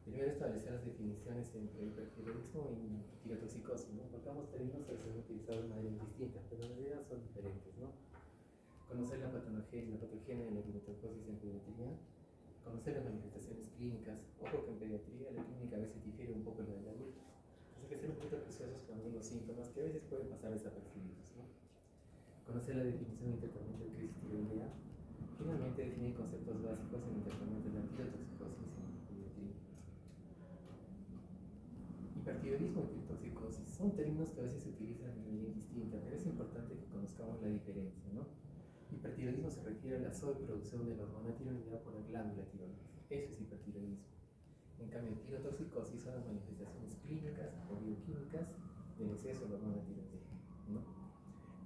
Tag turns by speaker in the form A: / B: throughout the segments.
A: Primero establecer las definiciones entre hipertiroidismo y tirotoxicosis, ¿no? Porque ambos términos se han utilizado de manera distinta, pero en realidad son diferentes, ¿no? Conocer la patogenia de la tirotoxicosis en pediatría, conocer las manifestaciones clínicas. Ojo que en pediatría la clínica a veces difiere un poco de la del adulto. Entonces hay que ser un poquito preciosos con los síntomas que a veces pueden pasar desapercibidos, ¿no? Conocer la definición de tratamiento de crisis tiroidea. Finalmente definir conceptos básicos en el tratamiento de la tirotoxicosis en pediatría. Hipertiroidismo y tirotoxicosis son términos que a veces se utilizan de manera indistinta, pero es importante que conozcamos la diferencia, ¿no? Hipertiroidismo se refiere a la sobreproducción de la hormona tiroidea por la glándula tiroides. Eso es hipertiroidismo. En cambio, tirotoxicosis son las manifestaciones clínicas o bioquímicas del exceso de la hormona tiroidea, ¿no?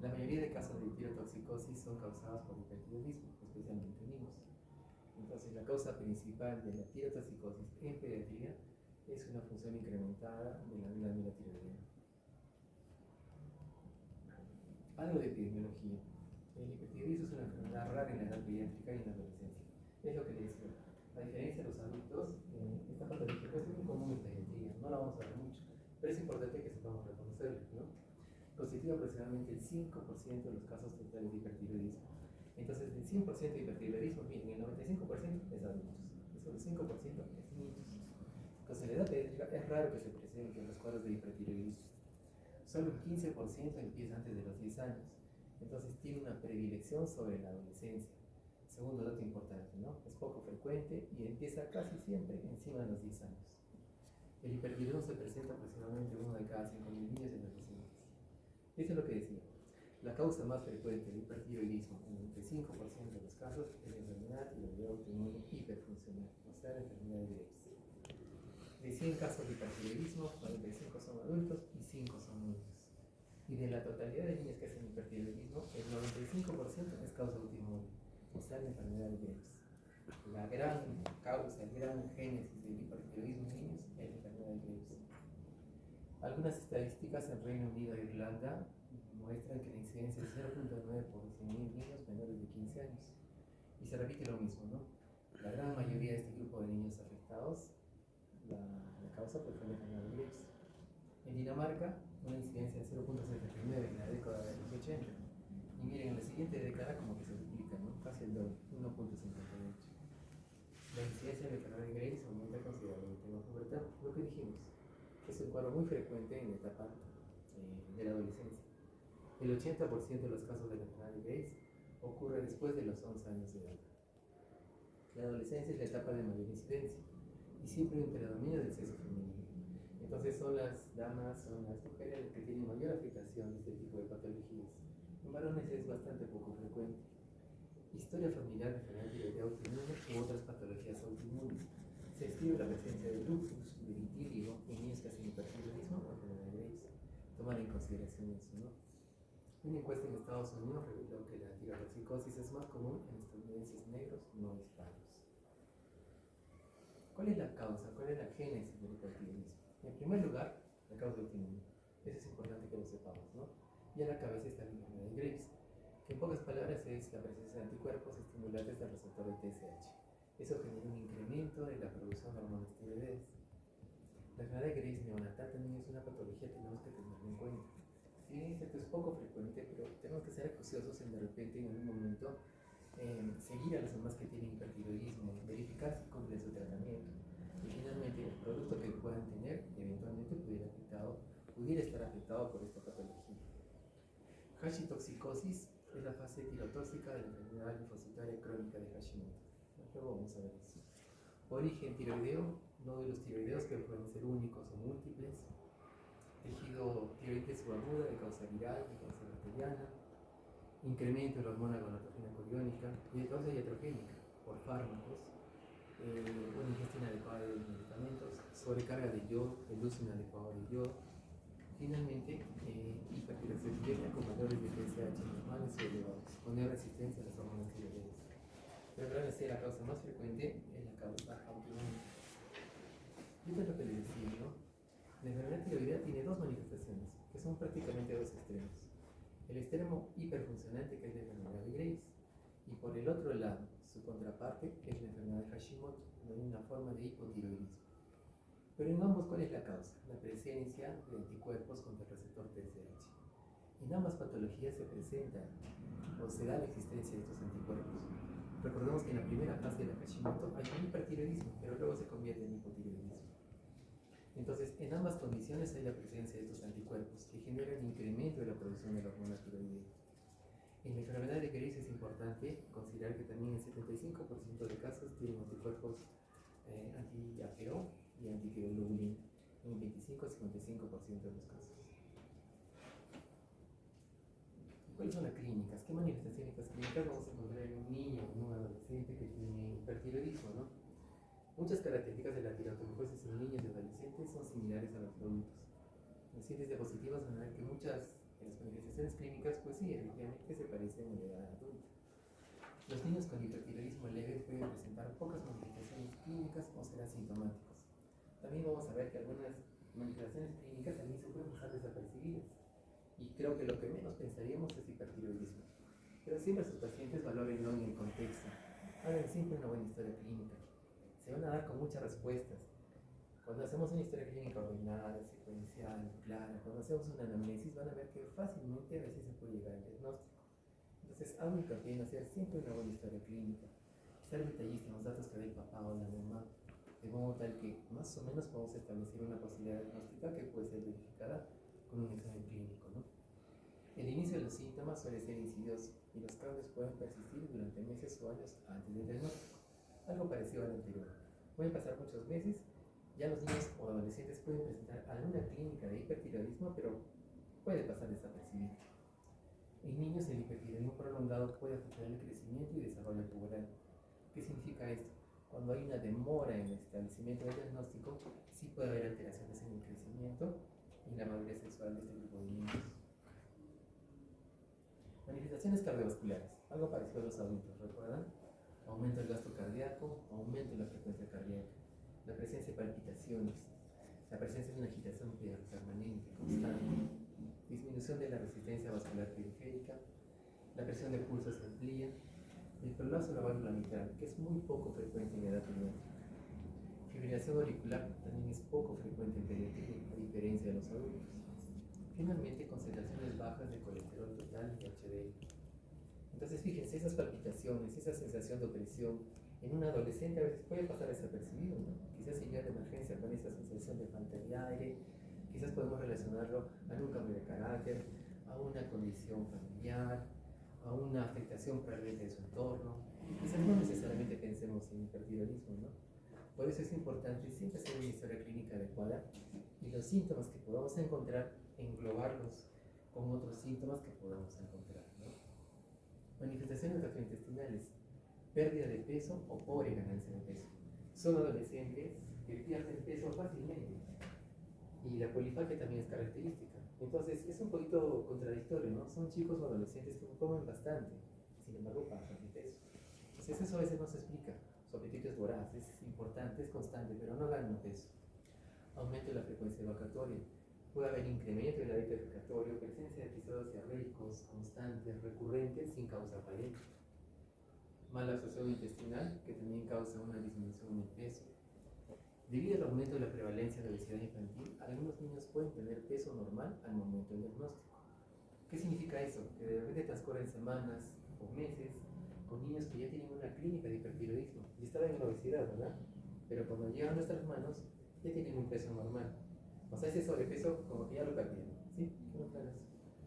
A: La mayoría de casos de tirotoxicosis son causados por hipertiroidismo, especialmente en niños. Entonces, la causa principal de la tirotoxicosis en pediatría es una función incrementada de la glándula tiroidea. Algo de epidemiología. El hipertiroidismo es una enfermedad rara en la edad pediátrica y en la adolescencia. Es lo que le decía. A diferencia de los adultos, esta patología es muy común en pediatría, no la vamos a ver mucho, pero es importante que sepamos reconocerla, ¿no? Constituye aproximadamente el 5% de los casos totales de hipertiroidismo. Entonces, del 100% de hipertiroidismo, miren, el 95% es adultos, y solo el 5% es niños. Entonces, en la edad pediátrica es raro que se presenten los cuadros de hipertiroidismo. Solo el 15% empieza antes de los 10 años. Entonces, tiene una predilección sobre la adolescencia. Segundo dato importante, ¿no? Es poco frecuente y empieza casi siempre encima de los 10 años. El hipertiroidismo se presenta aproximadamente uno de cada 5.000 niños y adolescentes. Eso es lo que decía. La causa más frecuente de hipertiroidismo en el 25% de los casos es la enfermedad tiroidea autoinmune hiperfuncional, o sea, la enfermedad de Graves. De 100 casos de hipertiroidismo, 45 son adultos y 5 son niños. Y de la totalidad de niños que hacen hipertiroidismo, el 95% es causa autoinmune, o sea, la enfermedad de Graves. La gran causa, el gran génesis del hipertiroidismo en niños es la enfermedad de Graves. Algunas estadísticas en Reino Unido e Irlanda muestran que la incidencia es 0.9 por 100.000 niños menores de 15 años. Y se repite lo mismo, ¿no? La gran mayoría de este grupo de niños afectados, la causa fue la enfermedad de Graves. En Dinamarca, una incidencia de 0.79 en la década de los 80. Y miren, en la siguiente década como que se duplica, ¿no? Casi el doble, 1.58. La incidencia de la enfermedad de Graves aumenta considerablemente en la pubertad, lo que dijimos. Es un cuadro muy frecuente en la etapa de la adolescencia. El 80% de los casos de la enfermedad de Graves ocurre después de los 11 años de edad. La adolescencia es la etapa de mayor incidencia y siempre hay un predominio del sexo femenino. Entonces son las damas, son las mujeres las que tienen mayor afectación de este tipo de patologías. En varones es bastante poco frecuente. Historia familiar de enfermedad tiroidea autoinmune u otras patologías autoinmunes. Se escribe la presencia de lupus, de vitíligo en niños que hacen hipertiroidismo o enfermedad de Graves. Tomar en consideración eso, ¿no? Una encuesta en Estados Unidos reveló que la tirotoxicosis es más común en estadounidenses negros no hispanos. ¿Cuál es la causa? ¿Cuál es la génesis del hipertiroidismo? En primer lugar, la causa autoinmune. Eso es importante que lo sepamos, ¿no? Y a la cabeza está la enfermedad de Graves, que en pocas palabras es la presencia de anticuerpos estimulantes del receptor de TSH. Eso genera un incremento de la producción de hormonas tiroideas. La enfermedad de Graves neonatal también es una patología que tenemos que tener en cuenta. Si bien esto es poco frecuente, pero tenemos que ser acuciosos en de repente en algún momento seguir a los demás que tienen hipertiroidismo, verificar si cumplen su tratamiento y finalmente el producto que puedan tener eventualmente pudiera estar afectado por esta patología. Hashimotoxicosis es la fase tirotóxica de la enfermedad linfocitaria crónica de Hashimoto. Luego vamos a ver eso. Origen tiroideo, nódulos tiroideos que pueden ser únicos o múltiples, tejido tiroides subaguda de causa viral, de causa bacteriana, incremento de la hormona gonadotropina coriónica y de causa iatrogénica por fármacos, una ingestión inadecuada de medicamentos, sobrecarga de yodo, el uso inadecuado de yodo, finalmente hipertiroxemia con valores de TSH normales o elevados, con resistencia a las hormonas tiroideas. Pero realmente la causa más frecuente es la causa autoinmune. Y esto es lo que les decía, ¿no? La enfermedad tiroidea tiene dos manifestaciones, que son prácticamente dos extremos. El extremo hiperfuncionante, que es la enfermedad de Graves, y por el otro lado, su contraparte, que es la enfermedad de Hashimoto, donde hay una forma de hipotiroidismo. Pero en ambos, ¿cuál es la causa? La presencia de anticuerpos contra el receptor TSH. En ambas patologías se presenta o se da la existencia de estos anticuerpos. Recordemos que en la primera fase de la Hashimoto hay un hipertiroidismo, pero luego se convierte en hipotiroidismo. Entonces, en ambas condiciones hay la presencia de estos anticuerpos que generan incremento de la producción de la hormona tiroidea. En la enfermedad de Graves es importante considerar que también en 75% de casos tienen anticuerpos anti-APO y antitiroglobulina, en 25-55% de los casos. ¿Cuáles son las clínicas? ¿Qué manifestaciones clínicas vamos a encontrar en un niño o en un adolescente que tiene hipertiroidismo, ¿no? Muchas características de la tiroidosis en niños y adolescentes son similares a los adultos. Los pacientes diapositivas van a ver que muchas de las manifestaciones clínicas, pues sí, efectivamente se parecen a la edad adulta. Los niños con hipertiroidismo leve pueden presentar pocas manifestaciones clínicas o ser asintomáticos. También vamos a ver que algunas manifestaciones clínicas también se pueden pasar desapercibidas. Y creo que lo que menos pensaríamos es hipertiroidismo. Pero siempre sus pacientes valórenlo en el contexto. Hagan siempre una buena historia clínica. Se van a dar con muchas respuestas. Cuando hacemos una historia clínica ordenada, secuencial, clara, cuando hacemos una anamnesis, van a ver que fácilmente a veces se puede llegar al diagnóstico. Entonces, hago hincapié en hacer siempre una buena historia clínica. Estar detallista en los datos que da el papá o la mamá, de modo tal que más o menos podemos establecer una posibilidad diagnóstica que puede ser verificada con un examen clínico, ¿no? El inicio de los síntomas suele ser insidioso y los cambios pueden persistir durante meses o años antes del diagnóstico. Algo parecido al anterior. Pueden pasar muchos meses, ya los niños o adolescentes pueden presentar alguna clínica de hipertiroidismo, pero puede pasar desapercibido. En niños el hipertiroidismo prolongado puede afectar el crecimiento y desarrollo puberal. ¿Qué significa esto? Cuando hay una demora en el establecimiento del diagnóstico, sí puede haber alteraciones en el crecimiento y la madurez sexual de este grupo de niños. Manifestaciones cardiovasculares, algo parecido a los adultos, ¿recuerdan? Aumento del gasto cardíaco, aumento de la frecuencia cardíaca, la presencia de palpitaciones, la presencia de una agitación permanente, constante, disminución de la resistencia vascular periférica, la presión de pulso se amplía, el prolapso de la válvula mitral, que es muy poco frecuente en la edad pediátrica. Fibrilación auricular también es poco frecuente en pediatría, a diferencia de los adultos. Finalmente, concentraciones bajas de colesterol total y HDL. Entonces, fíjense, esas palpitaciones, esa sensación de opresión en un adolescente a veces puede pasar desapercibido, ¿no? Quizás iría de emergencia con esa sensación de falta de aire, quizás podemos relacionarlo a un cambio de carácter, a una condición familiar, a una afectación permanente de su entorno. Quizás no necesariamente pensemos en hipertiroidismo, ¿no? Por eso es importante siempre hacer una historia clínica adecuada y los síntomas que podamos encontrar, englobarlos con otros síntomas que podamos encontrar, ¿no? Manifestaciones gastrointestinales, pérdida de peso o pobre ganancia de peso. Son adolescentes que pierden peso fácilmente y la polifagia también es característica. Entonces es un poquito contradictorio, ¿no? Son chicos o adolescentes que comen bastante, sin embargo bajan de peso. Entonces eso a veces no se explica. Su apetito es voraz, es importante, es constante, pero no ganan peso. Aumento de la frecuencia evocatoria. Puede haber incremento del hábito defecatorio, presencia de episodios diarreicos constantes, recurrentes, sin causa aparente. Mala absorción intestinal, que también causa una disminución en el peso. Debido al aumento de la prevalencia de obesidad infantil, algunos niños pueden tener peso normal al momento del diagnóstico. ¿Qué significa eso? Que de repente transcurren semanas o meses con niños que ya tienen una clínica de hipertiroidismo y estaban en obesidad, ¿verdad? Pero cuando llegan a nuestras manos, ya tienen un peso normal. O sea, ese sobrepeso como que ya lo perdieron, ¿sí?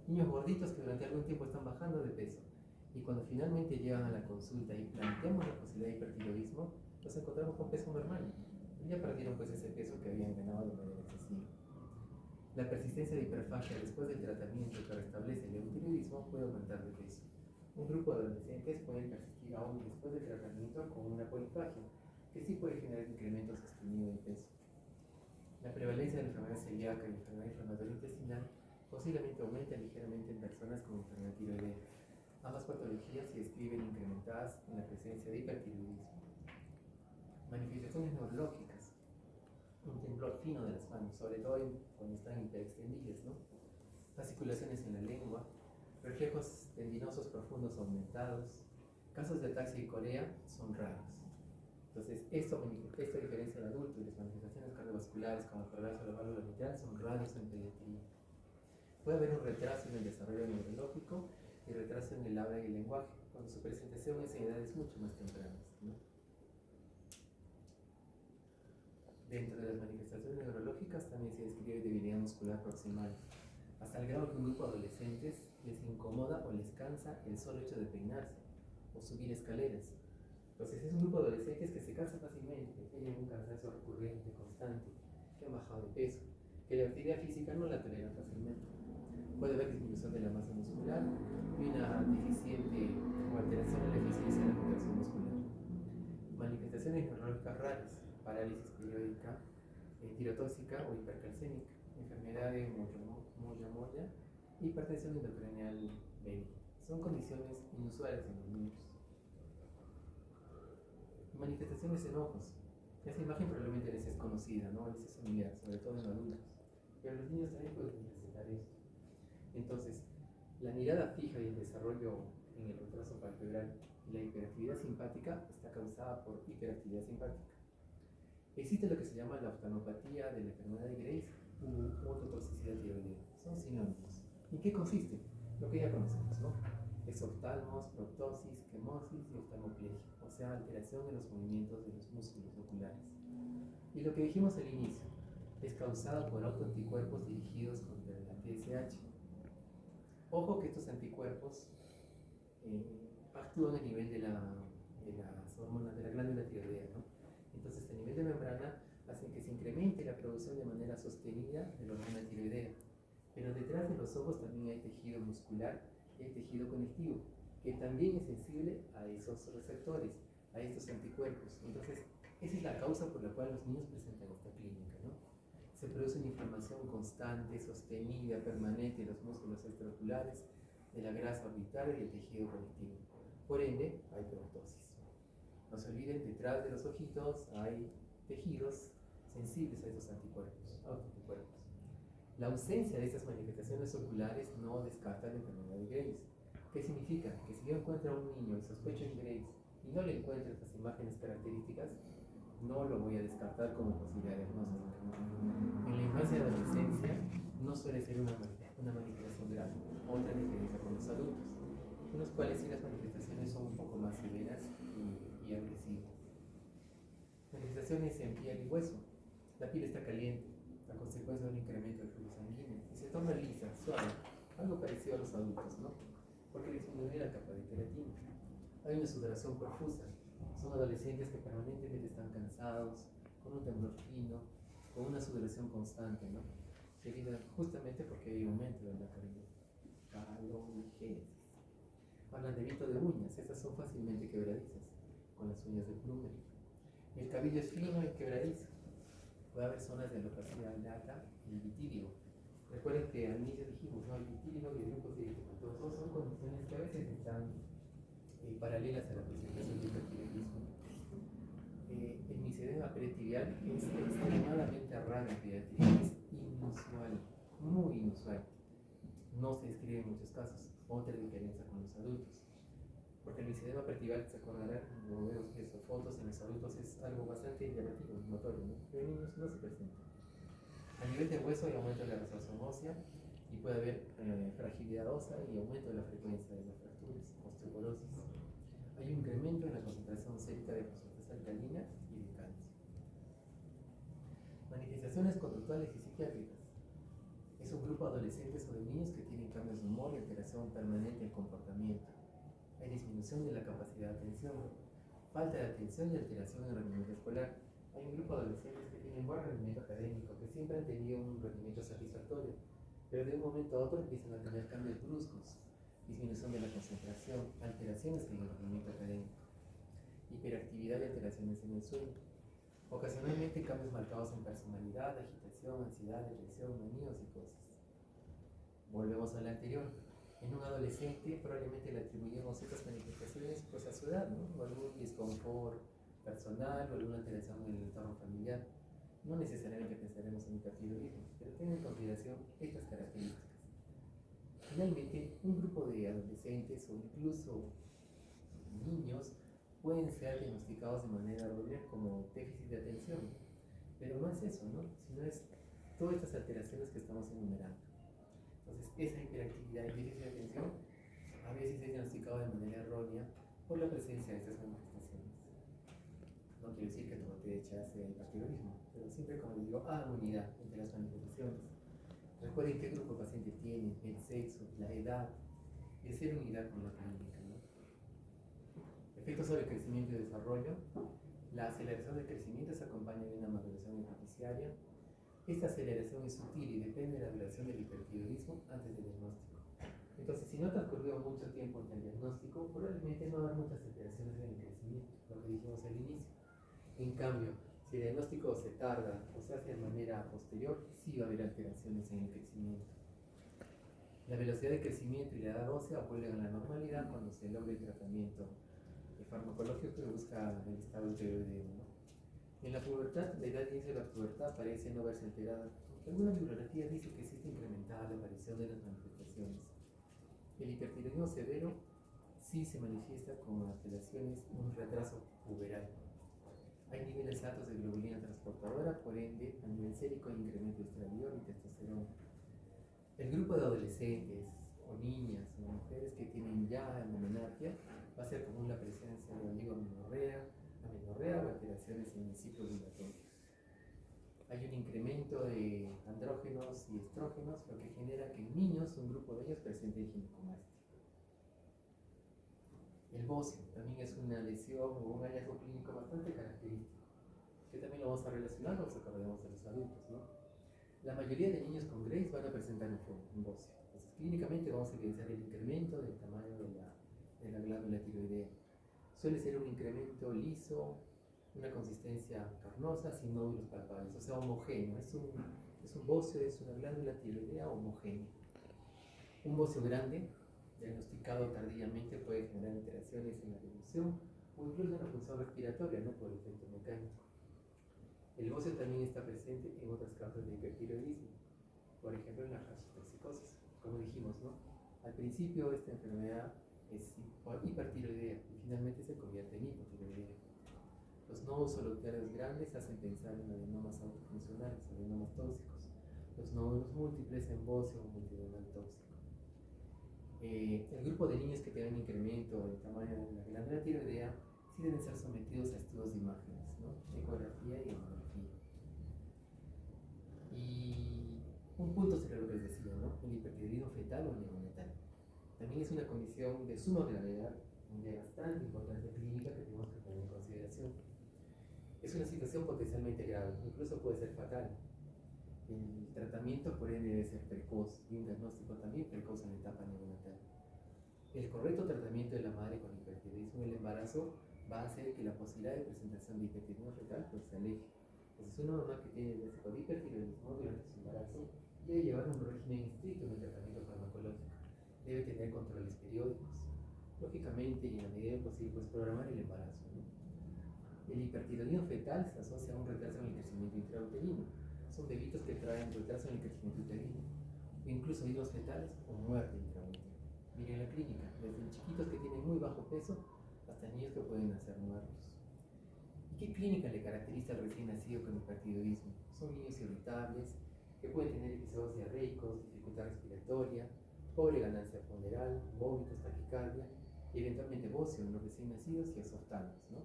A: Niños gorditos que durante algún tiempo están bajando de peso y cuando finalmente llegan a la consulta y planteamos la posibilidad de hipertiroidismo, los encontramos con peso normal. Ya perdieron pues ese peso que habían ganado de manera excesiva. La persistencia de hiperfagia después del tratamiento que restablece el eutiroidismo puede aumentar de peso. Un grupo de adolescentes pueden persistir aún después del tratamiento con una polifagia, que sí puede generar incrementos sostenidos de peso. La prevalencia de la enfermedad celíaca y la enfermedad inflamatoria intestinal posiblemente aumenta ligeramente en personas con enfermedad tiroidea. Ambas patologías se describen incrementadas en la presencia de hipertiroidismo. Manifestaciones neurológicas, un temblor fino de las manos, sobre todo cuando están hiperextendidas, ¿no? Fasciculaciones en la lengua, reflejos tendinosos profundos aumentados. Casos de ataxia y corea son raros. Entonces, esto diferencia al adulto y las manifestaciones cardiovasculares como el colapso de la válvula mitral son raros en pediatría. Puede haber un retraso en el desarrollo neurológico y retraso en el habla y el lenguaje, cuando su presentación es en edades mucho más tempranas, ¿no? Dentro de las manifestaciones neurológicas también se describe debilidad muscular proximal, hasta el grado que un grupo de adolescentes les incomoda o les cansa el solo hecho de peinarse o subir escaleras. Entonces es un grupo de adolescentes que se cansa fácilmente, que tienen un cansancio recurrente, constante, que han bajado de peso, que la actividad física no la toleran fácilmente. Puede haber disminución de la masa muscular y una deficiente o alteración en la eficiencia de la contracción muscular. Manifestaciones neurológicas raras: parálisis periódica, tirotóxica o hipercalcémica, enfermedad de Moyamoya, hipertensión intracraneal bélica. Son condiciones inusuales en los niños. Manifestaciones en ojos. Esa imagen probablemente les es conocida, ¿no? Les es familiar, sobre todo en adultos. Pero los niños también pueden presentar esto. Entonces, la mirada fija y el desarrollo en el retraso palpebral y la hiperactividad simpática está causada por hiperactividad simpática. Existe lo que se llama la oftalmopatía de la enfermedad de Graves u ototoxicidad tiroidea. Son sinónimos. ¿En qué consiste? Lo que ya conocemos, ¿no? Exoftalmos, proptosis, quemosis y oftalmoplegia, o sea, alteración en los movimientos de los músculos oculares. Y lo que dijimos al inicio, es causada por autoanticuerpos dirigidos contra la TSH. Ojo que estos anticuerpos actúan a nivel de las hormonas de la glándula tiroidea, ¿no? Entonces, a nivel de membrana, hacen que se incremente la producción de manera sostenida de la hormona tiroidea. Pero detrás de los ojos también hay tejido muscular y hay tejido conectivo, que también es sensible a esos receptores, a estos anticuerpos. Entonces, esa es la causa por la cual los niños presentan esta clínica, ¿no? Se produce una inflamación constante, sostenida, permanente de los músculos extraoculares, de la grasa orbital y del tejido conectivo. Por ende, hay proptosis. No se olviden, detrás de los ojitos hay tejidos sensibles a estos anticuerpos, autoanticuerpos. La ausencia de estas manifestaciones oculares no descarta la enfermedad de Graves. ¿Qué significa? Que si yo encuentro a un niño y sospecho en Graves y no le encuentro estas imágenes características, no lo voy a descartar como posibilidad diagnóstica. En la infancia y adolescencia no suele ser una manifestación grave. Otra diferencia con los adultos, en los cuales sí las manifestaciones son un poco más severas y agresivas. Manifestaciones en piel y hueso. La piel está caliente, a consecuencia de un incremento del flujo sanguíneo, y se torna lisa, suave, algo parecido a los adultos, ¿no? Porque disminuye la capa de queratina. Hay una sudoración profusa. Son adolescentes que permanentemente están cansados, con un temblor fino, con una sudoración constante, ¿no? Debido justamente porque hay aumento de la calorigénesis. Hablan de grito de uñas, estas son fácilmente quebradizas, con las uñas de plumer. El cabello es fino y quebradizo. Puede haber zonas de alopecia lata y vitíligo. Recuerden que al inicio dijimos, ¿no? El vitíligo y el lupus eritematoso son condiciones que a veces están paralelas a la presentación de hipertiroidismo. El misedema peritibial es extremadamente raro en pediatría, es inusual, muy inusual. No se describe en muchos casos. Otra diferencia con los adultos, porque el misedema peritibial, se acordarán, como vemos estas fotos, en los adultos es algo bastante llamativo, notorio, ¿no? Pero en niños no se presenta. A nivel de hueso hay aumento de la resorción ósea y puede haber fragilidad ósea y aumento de la frecuencia de las fracturas, osteoporosis. Hay un incremento en la concentración sérica de fosfatas alcalinas y de calcio. Manifestaciones conductuales y psiquiátricas. Es un grupo de adolescentes o de niños que tienen cambios de humor y alteración permanente del comportamiento. Hay disminución de la capacidad de atención, falta de atención y alteración en el rendimiento escolar. Hay un grupo de adolescentes que tienen buen rendimiento académico, que siempre han tenido un rendimiento satisfactorio, pero de un momento a otro empiezan a tener cambios bruscos, disminución de la concentración, alteraciones en el rendimiento académico, hiperactividad y alteraciones en el sueño. Ocasionalmente cambios marcados en personalidad, agitación, ansiedad, depresión, manía o psicosis. Volvemos a la anterior. En un adolescente probablemente le atribuimos estas manifestaciones pues a su edad, ¿no? O algún disconfort personal o alguna alteración en el entorno familiar. No necesariamente pensaremos en hipertiroidismo, pero tengan en consideración estas características. Finalmente, un grupo de adolescentes o incluso niños pueden ser diagnosticados de manera errónea como déficit de atención, pero no es eso, ¿no? Sino es todas estas alteraciones que estamos enumerando. Entonces, esa hiperactividad y déficit de atención a veces es diagnosticado de manera errónea por la presencia de estas manifestaciones. No quiero decir que todo TDAH sea hipertiroidismo, pero siempre, como les digo, armonía entre las manifestaciones. Recuerden qué grupo de paciente tienen, el sexo, la edad, y hacer unidad con la clínica, ¿no? Efectos sobre el crecimiento y desarrollo. La aceleración del crecimiento se acompaña de una maduración infantillaria. Esta aceleración es sutil y depende de la duración del hipertiroidismo antes del diagnóstico. Entonces, si no transcurrió mucho tiempo entre el diagnóstico, probablemente no va a haber muchas alteraciones en el crecimiento, lo que dijimos al inicio. En cambio, si el diagnóstico se tarda o se hace de manera posterior, sí va a haber alteraciones en el crecimiento. La velocidad de crecimiento y la edad ósea vuelven a la normalidad cuando se logra el tratamiento farmacológico que busca el estado tiroideo, ¿no? En la pubertad, la edad de inicio de la pubertad parece no verse alterada, aunque algunas bibliografías dicen que existe incrementada la aparición de las manifestaciones. El hipertiroidismo severo sí se manifiesta con alteraciones, un retraso puberal. Hay niveles altos de globulina transportadora, por ende, a nivel sérico hay incremento de estradiol y testosterona. El grupo de adolescentes o niñas o mujeres que tienen ya amenorrea va a ser común la presencia de oligomenorrea, amenorrea o alteraciones en el ciclo ovulatorio. Hay un incremento de andrógenos y estrógenos, lo que genera que en niños un grupo de ellos presente ginecomastia. El bocio también es una lesión o un hallazgo clínico bastante característico, que también lo vamos a relacionar con los que acordamos de los adultos, ¿no? La mayoría de niños con Graves van a presentar un bocio. Entonces, clínicamente vamos a evidenciar el incremento del tamaño de la glándula tiroidea. Suele ser un incremento liso, una consistencia carnosa, sin nódulos palpables, o sea, homogéneo. Es un bocio, es una glándula tiroidea homogénea. Un bocio grande, diagnosticado tardíamente, puede generar alteraciones en la evolución o incluso en la función respiratoria, no por efecto mecánico. El bocio también está presente en otras causas de hipertiroidismo, por ejemplo en la calcitoxicosis, como dijimos, ¿no? Al principio esta enfermedad es hipertiroidea y finalmente se convierte en hipotiroidea. Los nódulos solitarios grandes hacen pensar en adenomas autofuncionales, adenomas tóxicos. Los nódulos múltiples en bocio o multidenal tóxico. El grupo de niños que tengan incremento del tamaño de la glándula tiroidea sí deben ser sometidos a estudios de imágenes, ¿no? Ecografía y hemografía. Y un punto sobre lo que les decía, ¿no? El hipertiroidismo fetal o neonatal. También es una condición de suma gravedad, de bastante importancia clínica que tenemos que tener en consideración. Es una situación potencialmente grave, incluso puede ser fatal. El tratamiento por ende debe ser precoz y un diagnóstico también precoz en la etapa neonatal. El correcto tratamiento de la madre con hipertiroidismo en el embarazo va a hacer que la posibilidad de presentación de hipertiroidismo fetal pues se aleje. Entonces una mamá que tiene diagnóstico de hipertiroidismo durante su embarazo debe llevar un régimen estricto en el tratamiento farmacológico. Debe tener controles periódicos. Lógicamente, y en la medida de posible, pues programar el embarazo, ¿no? El hipertiroidismo fetal se asocia a un retraso en el crecimiento intrauterino. Son bebitos que traen retraso en el crecimiento uterino, incluso hijos fetales o muerte intrauterina. Miren la clínica, desde chiquitos que tienen muy bajo peso hasta niños que pueden nacer muertos. ¿Y qué clínica le caracteriza al recién nacido con hipertiroidismo? Son niños irritables, que pueden tener episodios diarreicos, dificultad respiratoria, pobre ganancia ponderal, vómitos, taquicardia y eventualmente bocio en los recién nacidos y exhortanos, ¿no?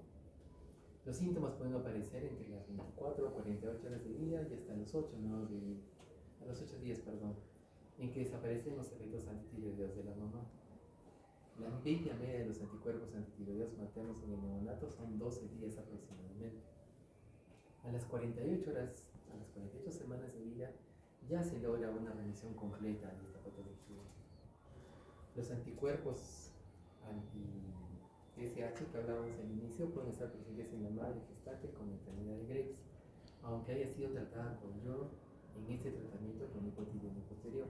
A: Los síntomas pueden aparecer entre las 24 o 48 horas de vida y hasta los 8 días, en que desaparecen los efectos antitiroideos de la mamá. La media de los anticuerpos antitiroideos maternos en el neonato son 12 días aproximadamente. A las 48 semanas de vida ya se logra una remisión completa de esta patología. Los anticuerpos anti-TSH que hablábamos al inicio pueden estar presentes en la madre gestante con enfermedad de Graves, aunque haya sido tratada con yodo en este tratamiento con hipotiroidismo posterior.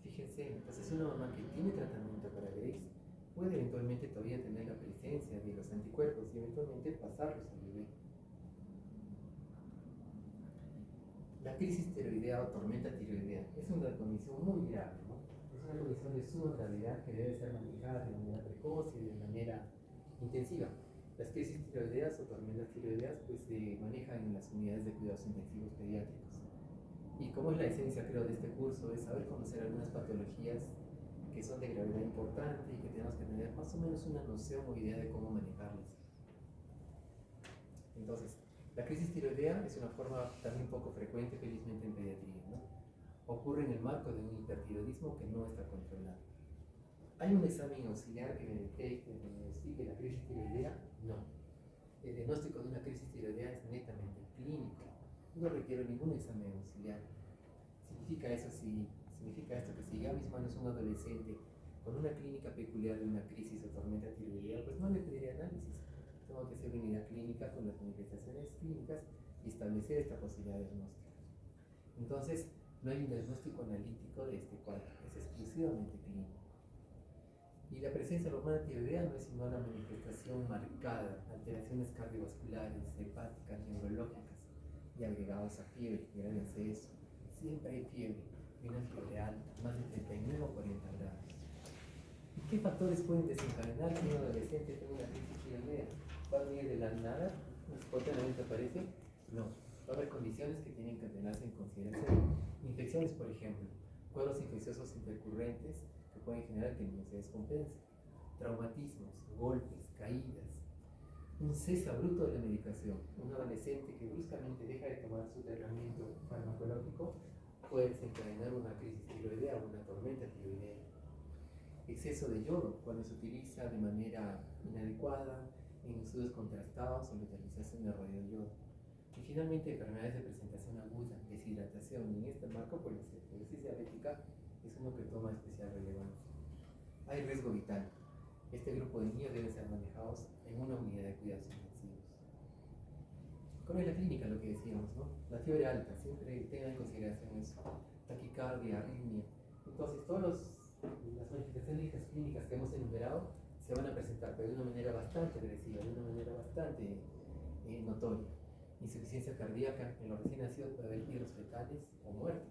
A: Fíjense, entonces una mamá que tiene tratamiento para Graves puede eventualmente todavía tener la presencia de los anticuerpos y eventualmente pasarlos al bebé. La crisis tiroidea o tormenta tiroidea es una condición muy grave, ¿no? Es una condición de suma gravedad que debe ser manejada de manera precoz y de manera intensiva. Las crisis tiroideas o tormentas tiroideas pues se manejan en las unidades de cuidados intensivos pediátricos. Y como es la esencia, creo, de este curso, es saber conocer algunas patologías que son de gravedad importante y que tenemos que tener más o menos una noción o idea de cómo manejarlas. Entonces, la crisis tiroidea es una forma también poco frecuente, felizmente, en pediatría, ¿no? Ocurre en el marco de un hipertiroidismo que no está controlado. ¿Hay un examen auxiliar que me detecte, que me diagnostique la crisis tiroidea? No. El diagnóstico de una crisis tiroidea es netamente clínico. No requiere ningún examen auxiliar. Significa esto que si ya mis manos es un adolescente con una clínica peculiar de una crisis o tormenta tiroidea, pues no le pediré análisis. Tengo que hacer una unidad clínica con las manifestaciones clínicas y establecer esta posibilidad de diagnóstico. Entonces, no hay un diagnóstico analítico de este cuadro, es exclusivamente clínico. Y la presencia de la hormona tiroidea no es sino una manifestación marcada, alteraciones cardiovasculares, hepáticas, neurológicas y agregados a fiebre, grábense eso. Siempre hay fiebre, y una fiebre alta, más de 39 o 40 grados. ¿Y qué factores pueden desencadenar que un adolescente tenga una crisis tiroidea? ¿Va a venir de la nada? ¿Espontáneamente aparece? No. Va a haber condiciones que tienen que tenerse en consideración. Infecciones, por ejemplo, cuadros infecciosos intercurrentes que pueden generar que el niño se descompense, traumatismos, golpes, caídas, un cese abrupto de la medicación. Un adolescente que bruscamente deja de tomar su tratamiento farmacológico puede desencadenar una crisis tiroidea o una tormenta tiroidea. Exceso de yodo, cuando se utiliza de manera inadecuada, en estudios contrastados o la utilización de radioyodo. Y finalmente, enfermedades de presentación aguda, deshidratación. Y en este marco, pues la cirrosis diabética es uno que toma especial relevancia. Hay riesgo vital. Este grupo de niños deben ser manejados en una unidad de cuidados intensivos. ¿Cuál es la clínica? Lo que decíamos, ¿no? La fiebre alta, siempre tengan en consideración eso. Taquicardia, arritmia. Entonces, todas las manifestaciones clínicas que hemos enumerado se van a presentar, pero de una manera bastante agresiva, de una manera bastante notoria. Insuficiencia cardíaca, en los recién nacidos puede haber hidros fetales o muerte.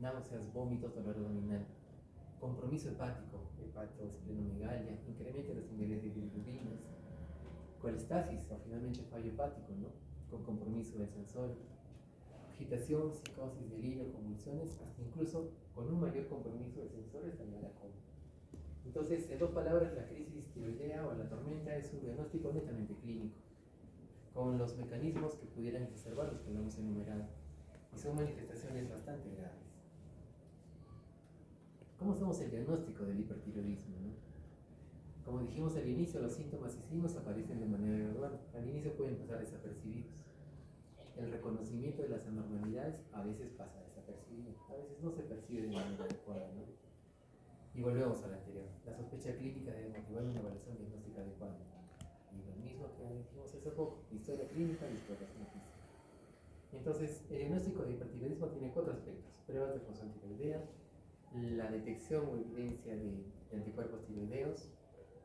A: Náuseas, vómitos, dolor abdominal. Compromiso hepático, hepatoesplenomegalia, incremento de los niveles de bilirrubinas. Colestasis o finalmente fallo hepático, ¿no? Con compromiso del sensorio. Agitación, psicosis, delirio, convulsiones, hasta incluso con un mayor compromiso del sensor estaría la coma. Entonces, en dos palabras, la crisis tiroidea o la tormenta es un diagnóstico netamente clínico, con los mecanismos que pudieran exacerbar los que lo hemos enumerado, y son manifestaciones bastante graves. ¿Cómo hacemos el diagnóstico del hipertiroidismo, no? Como dijimos al inicio, los síntomas y signos aparecen de manera gradual. Al inicio pueden pasar desapercibidos. El reconocimiento de las anormalidades a veces pasa desapercibido, a veces no se percibe de manera adecuada, ¿no? Y volvemos a la anterior. La sospecha clínica debe motivar una evaluación diagnóstica adecuada. Y lo mismo que dijimos hace poco, historia clínica y exploración física. Entonces, el diagnóstico de hipertiroidismo tiene 4 aspectos: pruebas de función tiroidea, la detección o evidencia de anticuerpos tiroideos,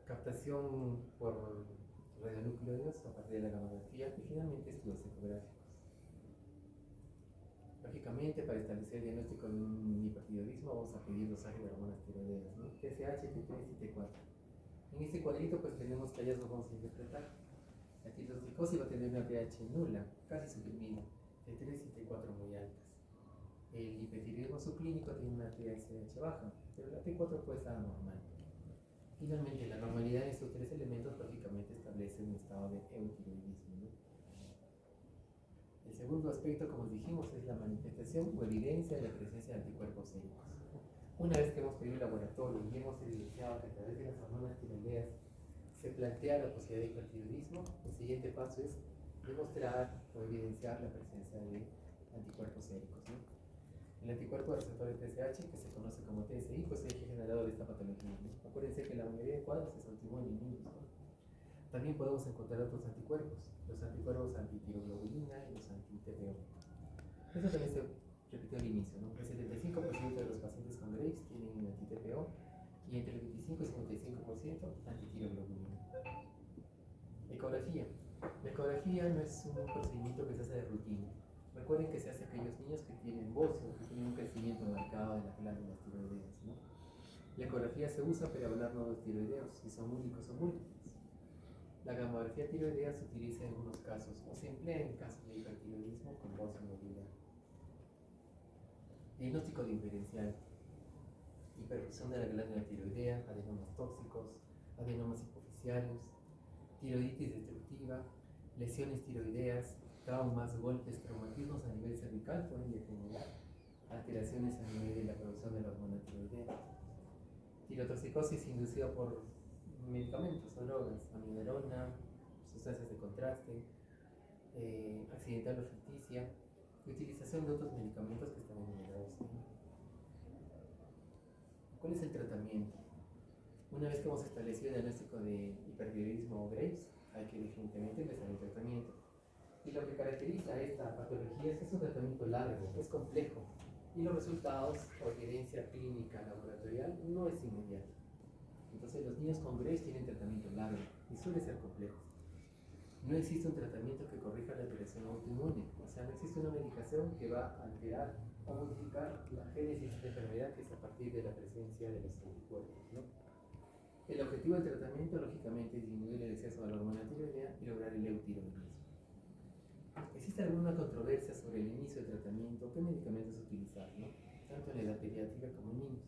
A: captación por radionucleidos a partir de la gamografía y finalmente estudios ecográficos. Lógicamente, para establecer el diagnóstico de un hipertiroidismo vamos a pedir dosaje de hormonas tiroideas, ¿no? TSH, T3 y T4. En este cuadrito pues tenemos que hallazgos vamos a interpretar. La tiroxicosis va a tener una pH nula, casi suprimida, T3 y T4 muy altas. El hipertiroidismo subclínico tiene una TSH baja, pero la T4 puede estar anormal. Finalmente, la normalidad de estos 3 elementos lógicamente establece un estado de eutiroidismo, ¿no? El segundo aspecto, como dijimos, es la manifestación o evidencia de la presencia de anticuerpos séricos. Una vez que hemos pedido el laboratorio y hemos evidenciado que a través de las hormonas tiroideas se plantea la posibilidad de hipertiroidismo, el siguiente paso es demostrar o evidenciar la presencia de anticuerpos séricos, ¿no? El anticuerpo receptor de TSH, que se conoce como TSI, pues es el generador de esta patología, ¿no? Acuérdense que la mayoría de cuadros es autoinmune, ¿no? También podemos encontrar otros anticuerpos, los anticuerpos antitiroglobulina y los anti-TPO. Eso también se repitió al inicio, ¿no? El 75% de los pacientes con Graves tienen anti-TPO y entre el 25 y 55% antitiroglobulina. Ecografía. La ecografía no es un procedimiento que se hace de rutina. Recuerden que se hace a aquellos niños que tienen bocio, que tienen un crecimiento marcado de las glándulas tiroideas, ¿no? La ecografía se usa para evaluar nodos tiroideos, si son únicos o múltiples. La gamografía tiroidea se utiliza en algunos casos o se emplea en casos de hipertiroidismo con voz inmovilidad. Diagnóstico diferencial: hiperfusión de la glándula tiroidea, adenomas tóxicos, adenomas hipoficiarios, tiroiditis destructiva, lesiones tiroideas, traumas, golpes, traumatismos a nivel cervical pueden determinar alteraciones a nivel de la producción de la hormona tiroidea. Tirotoxicosis inducida por medicamentos o drogas, amiodarona, sustancias de contraste, accidental o ficticia, y utilización de otros medicamentos que están enumerados ahí. ¿Cuál es el tratamiento? Una vez que hemos establecido el diagnóstico de hipertiroidismo o Graves, hay que definitivamente empezar el tratamiento. Y lo que caracteriza a esta patología es que es un tratamiento largo, es complejo, y los resultados o evidencia clínica laboratorial no es inmediata. Entonces los niños con Graves tienen tratamiento largo y suele ser complejo. No existe un tratamiento que corrija la alteración autoinmune, o sea, no existe una medicación que va a alterar o modificar la génesis de la enfermedad, que es a partir de la presencia de los anticuerpos, ¿no? El objetivo del tratamiento, lógicamente, es disminuir el exceso de la hormona tiroidea y lograr el eutiroidismo. ¿Existe alguna controversia sobre el inicio del tratamiento? ¿Qué medicamentos utilizar, ¿no? Tanto en la edad pediátrica como en niños?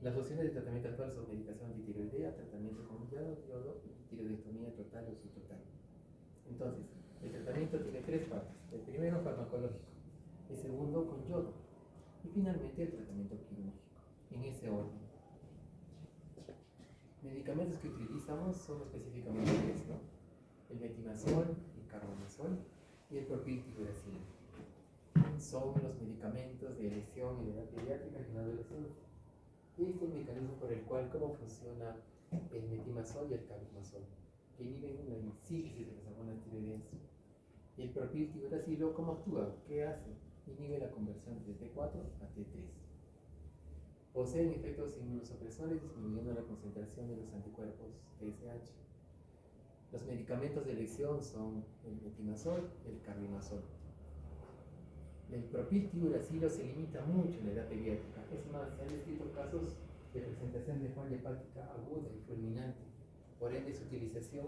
A: Las opciones de tratamiento actual son medicación antitiroidea, tratamiento con yodo y tiroidectomía total o subtotal. Entonces, el tratamiento tiene tres partes. El primero, farmacológico. El segundo, con yodo. Y finalmente, el tratamiento quirúrgico. En ese orden. Medicamentos que utilizamos son específicamente tres, ¿no? El metimazol, el carbamazol y el propiltiuracil. Son los medicamentos de elección en la edad pediátrica y en la adolescencia. Y este es el mecanismo por el cual, cómo funciona el metimazol y el carbamazol, que inhiben la síntesis de las hormonas tiroideas. Y el propiltiuracilo, ¿cómo actúa? ¿Qué hace? Inhibe la conversión de T4 a T3. Poseen efectos inmunosupresores, disminuyendo la concentración de los anticuerpos TSH. Los medicamentos de elección son el metimazol y el carbimazol. El propiltiuracilo se limita mucho en la edad pediátrica. Es más, se han descrito casos de presentación de falla hepática aguda y fulminante. Por ende, su utilización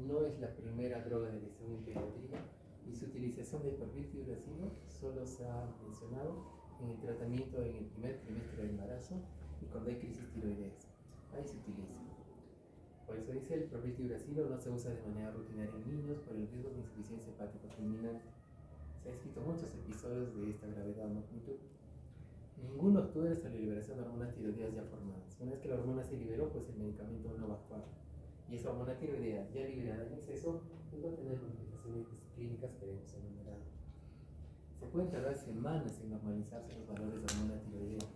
A: no es la primera droga de elección en pediatría, y su utilización del propiltiuracilo solo se ha mencionado en el tratamiento en el primer trimestre del embarazo y cuando hay crisis tiroideas. Ahí se utiliza. Por eso dice, el propiltiuracilo no se usa de manera rutinaria en niños por el riesgo de insuficiencia hepática fulminante. Se han escrito muchos episodios de esta gravedad o magnitud. Ninguno actúa hasta la liberación de hormonas tiroideas ya formadas. Una vez que la hormona se liberó, pues el medicamento no va a actuar. Y esa hormona tiroidea ya liberada en exceso, pues va a tener complicaciones clínicas que hemos enumerado. Se pueden tardar semanas en normalizarse los valores de hormona tiroidea.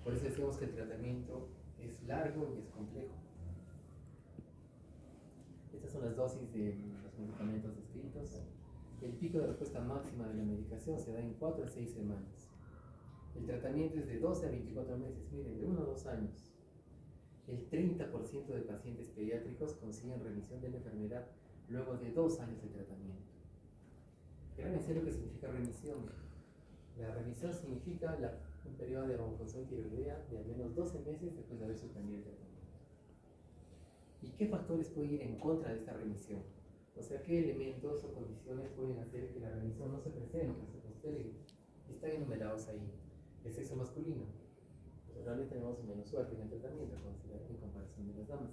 A: Por eso decimos que el tratamiento es largo y es complejo. Estas son las dosis de los medicamentos descritos. El pico de respuesta máxima de la medicación se da en 4 a 6 semanas. El tratamiento es de 12 a 24 meses, miren, de 1 a 2 años. El 30% de pacientes pediátricos consiguen remisión de la enfermedad luego de 2 años de tratamiento. Grábense lo que significa remisión. La remisión significa un periodo de hormofunción tiroidea de al menos 12 meses después de haber suspendido el tratamiento. ¿Y qué factores pueden ir en contra de esta remisión? O sea, ¿qué elementos o condiciones pueden hacer que la remisión no se presente, se postergue? Están enumerados ahí. El sexo masculino. Pues realmente tenemos menos suerte en el tratamiento en comparación de las damas.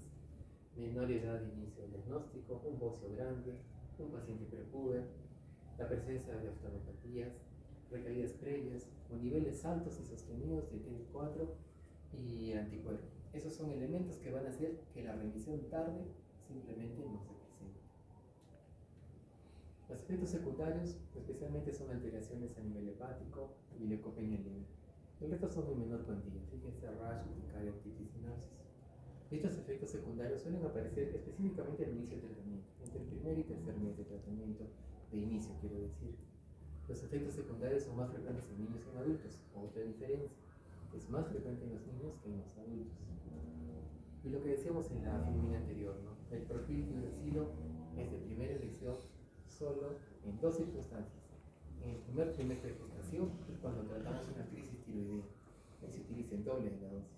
A: Menor edad de inicio del diagnóstico, un bocio grande, un paciente prepuber, la presencia de oftalmopatías, recaídas previas o niveles altos y sostenidos de T4 y anticuerpo. Esos son elementos que van a hacer que la remisión tarde, simplemente no se presente. Los efectos secundarios especialmente son alteraciones a nivel hepático y leucopenia leve. El resto son de menor cuantía, fíjense, rash, urticaria, otitis y náuseas. Estos efectos secundarios suelen aparecer específicamente al inicio del tratamiento, entre el primer y tercer mes de tratamiento, de inicio quiero decir. Los efectos secundarios son más frecuentes en niños que en adultos. Otra diferencia, es más frecuente en los niños que en los adultos. Y lo que decíamos en la filmina anterior, ¿no? El propiltiuracilo es de primera elección solo en 2 circunstancias. En el primer trimestre de gestación y cuando tratamos una crisis tiroidea. Ahí se utiliza el doble de la dosis.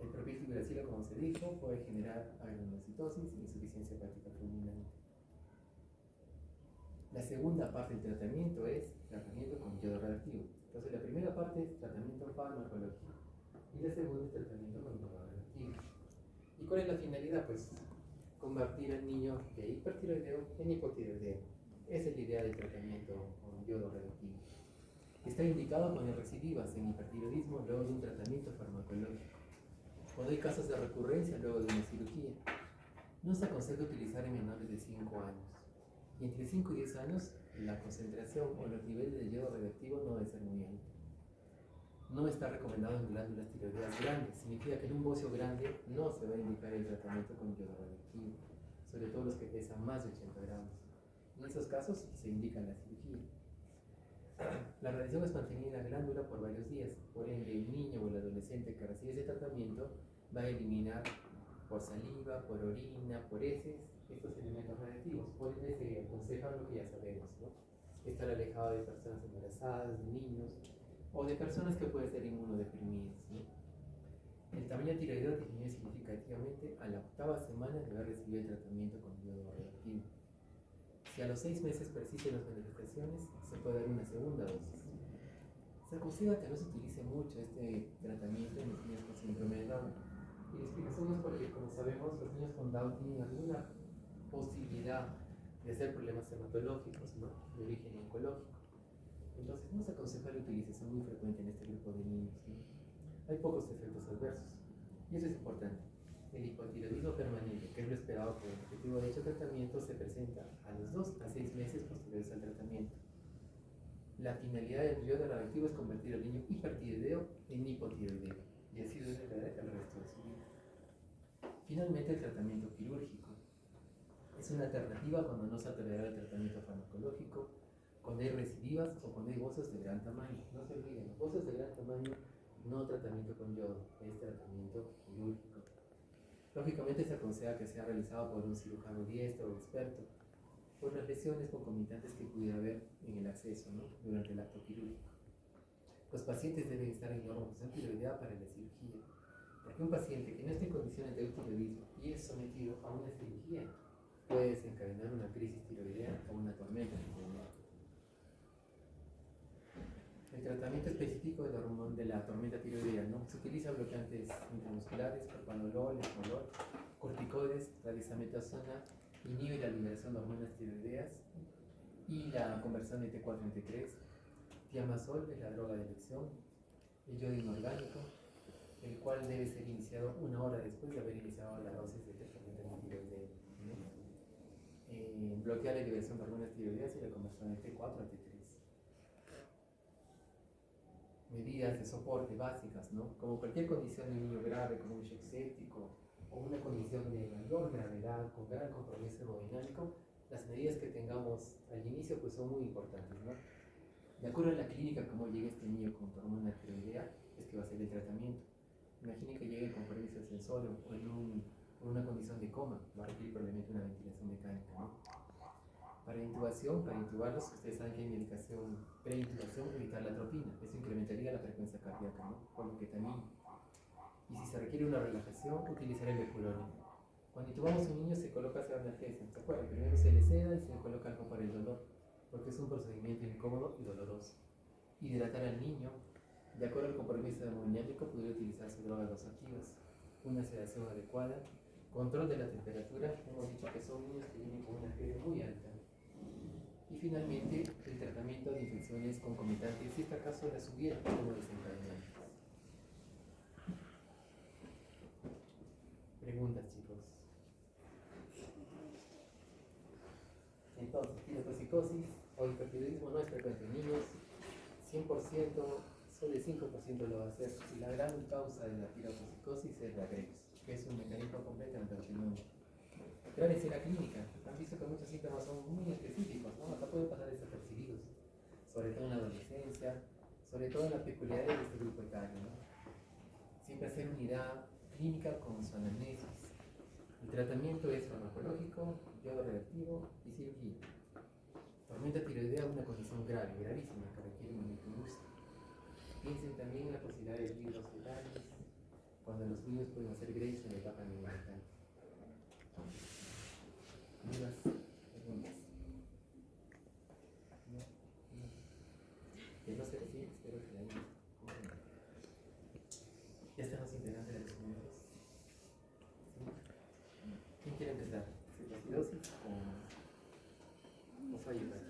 A: El propífico uracilo, como se dijo, puede generar agranulocitosis e insuficiencia hepática fulminante. La segunda parte del tratamiento es tratamiento con yodo radioactivo. Entonces, la primera parte es tratamiento farmacológico y la segunda es tratamiento con yodo radioactivo. ¿Y cuál es la finalidad? Pues convertir al niño de hipertiroideo en hipotiroideo. Esa es la idea del tratamiento con yodo radioactivo. Está indicado cuando hay recidivas en hipertiroidismo luego de un tratamiento farmacológico. Cuando hay casos de recurrencia luego de una cirugía. No se aconseja utilizar en menores de 5 años. Y entre 5 y 10 años, la concentración o los niveles de yodo radioactivo no debe ser muy alto. No está recomendado en glándulas tiroideas grandes. Significa que en un bocio grande no se va a indicar el tratamiento con yodo radioactivo, sobre todo los que pesan más de 80 gramos. En esos casos se indica la cirugía. La radiación es mantenida en la glándula por varios días, por ende el niño o el adolescente que recibe ese tratamiento va a eliminar por saliva, por orina, por heces, estos elementos radiactivos. Por ende se aconseja lo que ya sabemos, ¿no? Estar alejado de personas embarazadas, de niños o de personas que pueden ser inmunodeprimidas, ¿no? El tamaño tiroideo disminuye significativamente a la 8ª semana de haber recibido el tratamiento con yodo radioactivo. Si a los 6 meses persisten las manifestaciones, se puede dar una segunda dosis. Se aconseja que no se utilice mucho este tratamiento en los niños con síndrome de Down. Y la explicación es porque, como sabemos, los niños con Down tienen alguna posibilidad de hacer problemas hematológicos, ¿no?, de origen oncológico. Entonces no se aconseja la utilización muy frecuente en este grupo de niños, ¿no? Hay pocos efectos adversos. Y eso es importante. El hipotiroidismo permanente, que es lo esperado por el objetivo de dicho tratamiento, se presenta a los 2 a 6 meses posteriores al tratamiento. La finalidad del yodo radioactivo es convertir al niño hipertiroideo en hipotiroideo, y así debe ser el resto de su vida. Finalmente, el tratamiento quirúrgico es una alternativa cuando no se ha tolerado el tratamiento farmacológico, cuando hay recidivas o cuando hay bozos de gran tamaño. No se olviden, los bozos de gran tamaño no tratamiento con yodo, es tratamiento quirúrgico. Lógicamente se aconseja que sea realizado por un cirujano diestro o experto, por las lesiones concomitantes que pudiera haber en el acceso, ¿no?, durante el acto quirúrgico. Los pacientes deben estar en normofunción tiroidea para la cirugía, porque un paciente que no esté en condiciones de hipotiroidismo y es sometido a una cirugía puede desencadenar una crisis tiroidea o una tormenta tiroidea. El tratamiento específico de la tormenta tiroidea, ¿no?, se utiliza bloqueantes intramusculares, propanolol, esmolol, corticoides, la dexametasona inhibe la liberación de hormonas tiroideas y la conversión de T4 en T3. Tiamazol es la droga de elección. El yodo inorgánico, el cual debe ser iniciado 1 hora después de haber iniciado la dosis de tratamiento antitiroideo, ¿no? Bloquea la liberación de hormonas tiroideas y la conversión de T4 a T3. Medidas de soporte básicas, ¿no?, como cualquier condición de un niño grave, como un shock séptico o una condición de mayor gravedad con gran compromiso hemodinámico, las medidas que tengamos al inicio pues son muy importantes, ¿no? De acuerdo a la clínica, cómo llega este niño con hormona tiroidea, es que va a ser el tratamiento. Imagine que llegue con parálisis sensorio o en una condición de coma, va a requerir probablemente una ventilación mecánica, ¿no? Para intubarlos, ustedes saben que hay medicación preintubación, evitar la atropina. Eso incrementaría la frecuencia cardíaca, ¿no?, por lo que también. Y si se requiere una relajación, utilizar el becurolio. Cuando intubamos a un niño se coloca esa analgesia, ¿se acuerdan? Primero se le seda y se le coloca algo para el dolor, porque es un procedimiento incómodo y doloroso. Hidratar al niño, de acuerdo al compromiso hemodinámico, podría utilizarse drogas vasoactivas, una sedación adecuada, control de la temperatura. Hemos dicho que son niños que vienen con una fiebre muy alta. Y finalmente, el tratamiento de infecciones concomitantes, si este caso la subiera como desencadenantes. Preguntas, chicos. Entonces, tirotoxicosis o hipertiroidismo no es frecuente en niños, 100%, solo el 5% lo va a hacer. Y la gran causa de la tirotoxicosis es la Graves, que es un mecanismo completamente autoinmune. Pero ahora es la clínica, han visto que muchos síntomas son muy específicos, ¿no? Hasta pueden pasar desapercibidos, sobre todo en la adolescencia, sobre todo en las peculiaridades de este grupo etario, ¿no? Siempre hacer unidad clínica con su anamnesis. El tratamiento es farmacológico, yodo radioactivo y cirugía. Tormenta tiroidea es una condición grave, gravísima, que requiere un uso. Piensen también en la posibilidad de hidrocefalis, cuando los niños pueden hacer Grace en la etapa neonatal. ¿Dudas? ¿Preguntas? No. De no ser así, espero que hayan comprendido. Ya estamos integrando los números. ¿Quién quiere empezar? ¿Cetoacidosis o fallo?